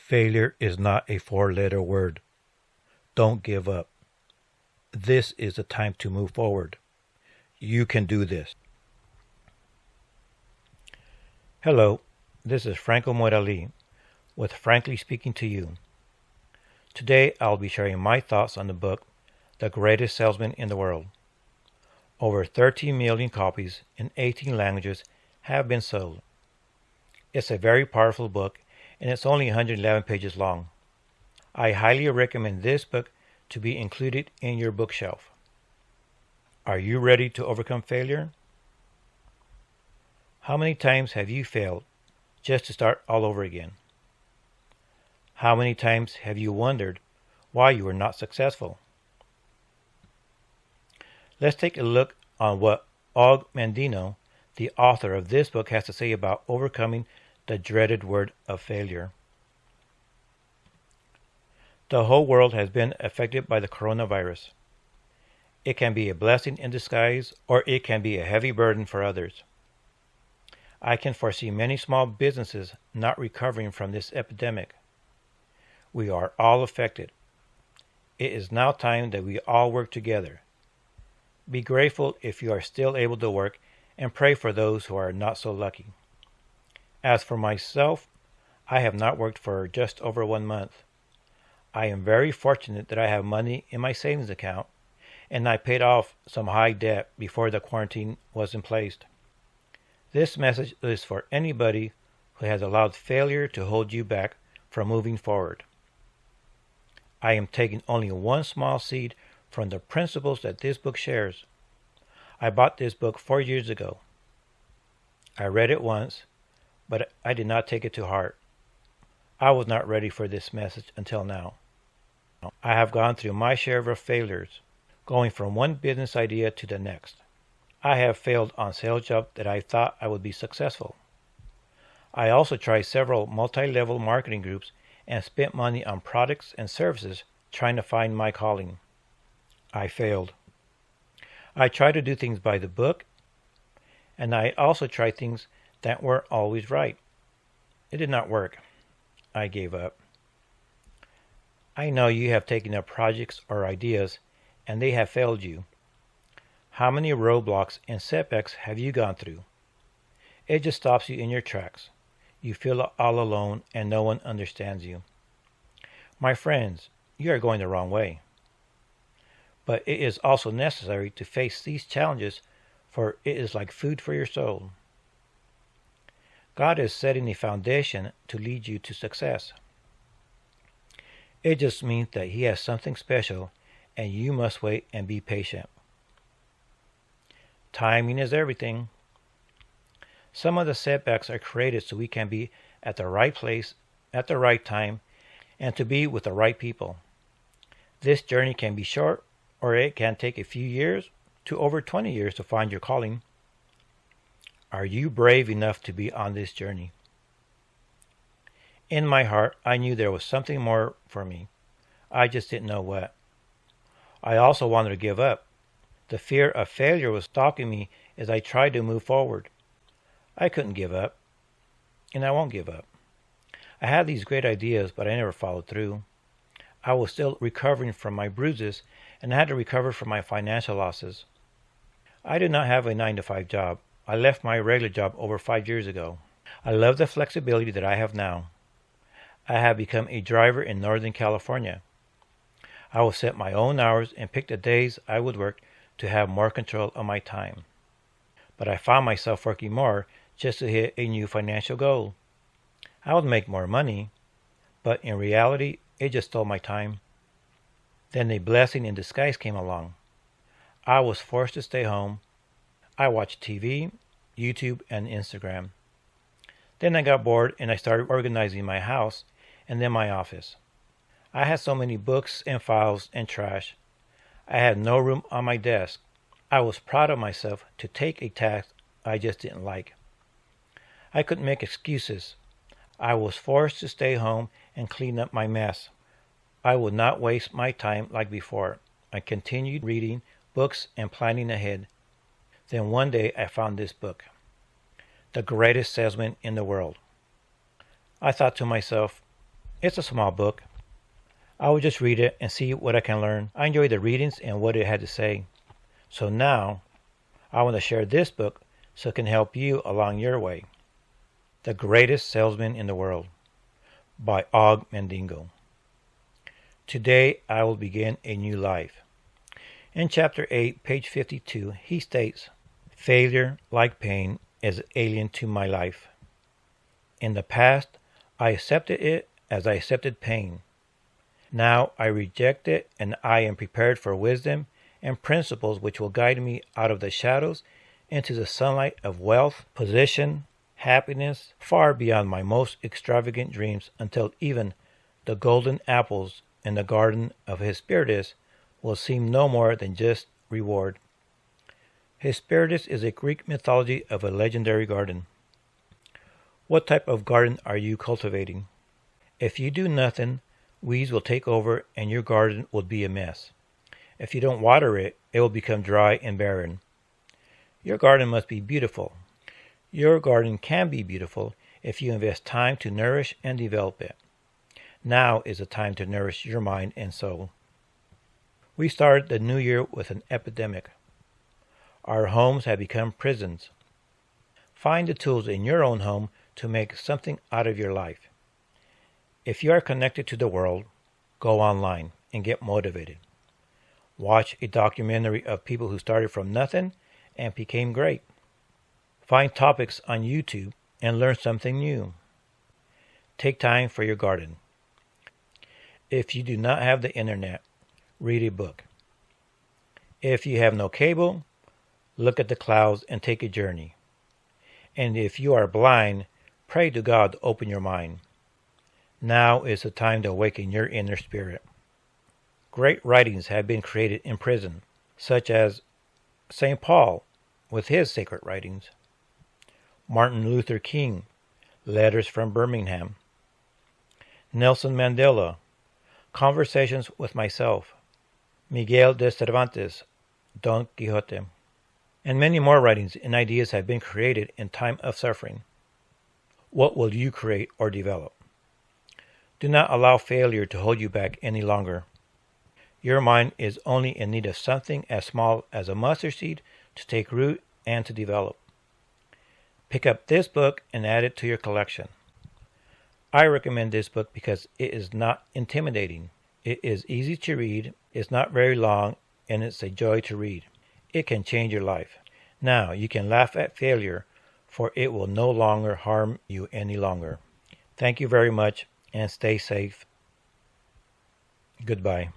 Failure is not a four-letter word. Don't give up. This is the time to move forward. You can do this. Hello, this is FrankO Morali with Frankly Speaking to You. Today I'll be sharing my thoughts on the book, The Greatest Salesman in the World. Over 13 million copies in 18 languages have been sold. It's a very powerful book and it's only 111 pages long. I highly recommend this book to be included in your bookshelf. Are you ready to overcome failure? How many times have you failed just to start all over again? How many times have you wondered why you were not successful? Let's take a look on what Og Mandino, the author of this book, has to say about overcoming the dreaded word of failure. The whole world has been affected by the coronavirus. It can be a blessing in disguise, or it can be a heavy burden for others. I can foresee many small businesses not recovering from this epidemic. We are all affected. It is now time that we all work together. Be grateful if you are still able to work, and pray for those who are not so lucky. As for myself, I have not worked for just over 1 month. I am very fortunate that I have money in my savings account, and I paid off some high debt before the quarantine was in place. This message is for anybody who has allowed failure to hold you back from moving forward. I am taking only one small seed from the principles that this book shares. I bought this book 4 years ago. I read it once, but I did not take it to heart. I was not ready for this message until now. I have gone through my share of failures, going from one business idea to the next. I have failed on sales jobs that I thought I would be successful. I also tried several multi-level marketing groups and spent money on products and services trying to find my calling. I failed. I tried to do things by the book, and I also tried things that weren't always right. It did not work. I gave up. I know you have taken up projects or ideas, and they have failed you. How many roadblocks and setbacks have you gone through? It just stops you in your tracks. You feel all alone, and no one understands you. My friends, you are going the wrong way. But it is also necessary to face these challenges, for it is like food for your soul. God is setting a foundation to lead you to success. It just means that He has something special, and you must wait and be patient. Timing is everything. Some of the setbacks are created so we can be at the right place at the right time and to be with the right people. This journey can be short, or it can take a few years to over 20 years to find your calling. Are you brave enough to be on this journey? In my heart, I knew there was something more for me. I just didn't know what. I also wanted to give up. The fear of failure was stalking me as I tried to move forward. I couldn't give up, and I won't give up. I had these great ideas, but I never followed through. I was still recovering from my bruises, and I had to recover from my financial losses. I did not have a 9-to-5 job. I left my regular job over 5 years ago. I love the flexibility that I have now. I have become a driver in Northern California. I will set my own hours and pick the days I would work to have more control of my time. But I found myself working more just to hit a new financial goal. I would make more money, but in reality, it just stole my time. Then a blessing in disguise came along. I was forced to stay home. I watched TV, YouTube, and Instagram. Then I got bored and I started organizing my house and then my office. I had so many books and files and trash. I had no room on my desk. I was proud of myself to take a task I just didn't like. I couldn't make excuses. I was forced to stay home and clean up my mess. I would not waste my time like before. I continued reading books and planning ahead. Then one day I found this book, The Greatest Salesman in the World. I thought to myself, It's a small book. I will just read it and see what I can learn. I enjoy the readings and what it had to say. So now, I want to share this book so it can help you along your way. The Greatest Salesman in the World by Og Mandingo. Today I will begin a new life. In Chapter 8, page 52, he states, "Failure, like pain, is alien to my life. In the past, I accepted it as I accepted pain. Now I reject it, and I am prepared for wisdom and principles which will guide me out of the shadows into the sunlight of wealth, position, happiness, far beyond my most extravagant dreams, until even the golden apples in the garden of Hesperides will seem no more than just reward." Hesperides is a Greek mythology of a legendary garden. What type of garden are you cultivating? If you do nothing, weeds will take over and your garden will be a mess. If you don't water it, it will become dry and barren. Your garden must be beautiful. Your garden can be beautiful if you invest time to nourish and develop it. Now is the time to nourish your mind and soul. We started the new year with an epidemic. Our homes have become prisons. Find the tools in your own home to make something out of your life. If you are connected to the world, go online and get motivated. Watch a documentary of people who started from nothing and became great. Find topics on YouTube and learn something new. Take time for your garden. If you do not have the internet, read a book. If you have no cable, look at the clouds and take a journey. And if you are blind, pray to God to open your mind. Now is the time to awaken your inner spirit. Great writings have been created in prison, such as St. Paul with his sacred writings, Martin Luther King, Letters from Birmingham, Nelson Mandela, Conversations with Myself, Miguel de Cervantes, Don Quixote, and many more writings and ideas have been created in time of suffering. What will you create or develop? Do not allow failure to hold you back any longer. Your mind is only in need of something as small as a mustard seed to take root and to develop. Pick up this book and add it to your collection. I recommend this book because it is not intimidating. It is easy to read, it's not very long, and it's a joy to read. It can change your life. Now you can laugh at failure, for it will no longer harm you any longer. Thank you very much, and stay safe. Goodbye.